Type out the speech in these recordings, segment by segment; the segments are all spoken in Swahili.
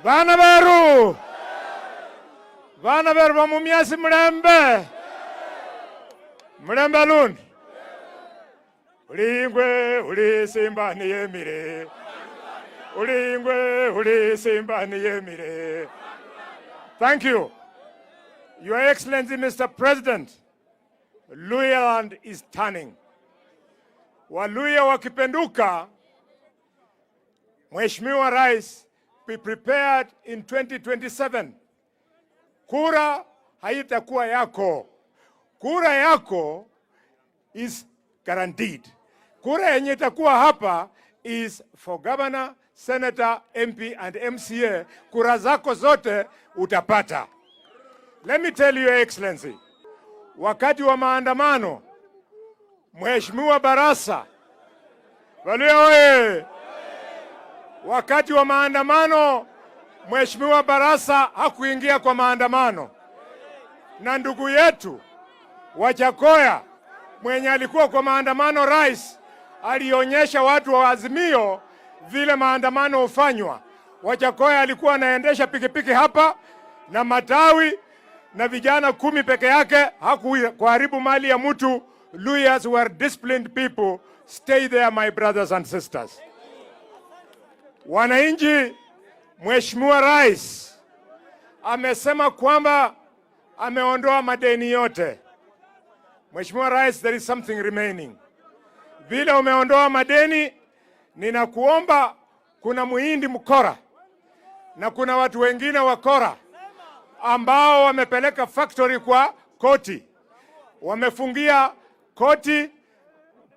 Vana veru vamumiasi mulembe. Mulembe lundi. Ulingwe uli simba niyemire. Ulingwe uli simba niyemire. Thank you. Your Excellency, Mr. President, Luhya land is turning. Waluhya wakipenduka, Mheshimiwa Rais, be prepared in 2027. Kura haitakuwa yako. Kura yako is guaranteed. Kura yenye itakuwa hapa is for governor, senator, MP and MCA. Kura zako zote utapata. Let me tell you, Your Excellency, wakati wa maandamano, Mheshimiwa Barasa, Waluhya oye! Wakati wa maandamano, Mheshimiwa Barasa hakuingia kwa maandamano. Na ndugu yetu Wajakoya mwenye alikuwa kwa maandamano, rais alionyesha watu wa Azimio vile maandamano hufanywa. Wajakoya alikuwa anaendesha pikipiki hapa na matawi na vijana 10 peke yake, hakuharibu mali ya mtu. Luhyas were disciplined people. Stay there, my brothers and sisters. Wananchi, Mheshimiwa Rais amesema kwamba ameondoa madeni yote. Mheshimiwa Rais, there is something remaining. Vile umeondoa madeni, ninakuomba, kuna muhindi mkora na kuna watu wengine wakora ambao wamepeleka factory kwa koti. Wamefungia koti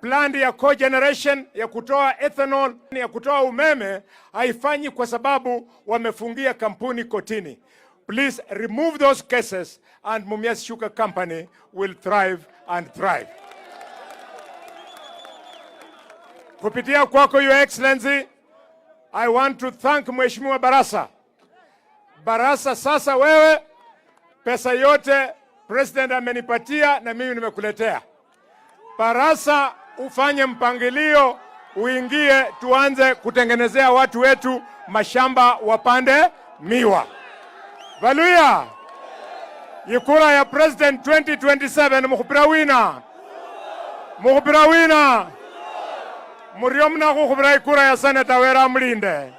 plant ya cogeneration ya kutoa ethanol, ya kutoa umeme, haifanyi kwa sababu wamefungia kampuni kotini. Please remove those cases and Mumias Sugar Company will thrive and thrive. Kupitia kwako, Your Excellency, I want to thank Mheshimiwa Barasa. Barasa, sasa wewe pesa yote President amenipatia na mimi nimekuletea. Barasa, ufanye mpangilio, uingie, tuanze kutengenezea watu wetu mashamba wapande miwa. Waluhya, ikura ya President 2027 mukhupira wina. Muriomna kukhupira ikura ya Senator Wera Mlinde.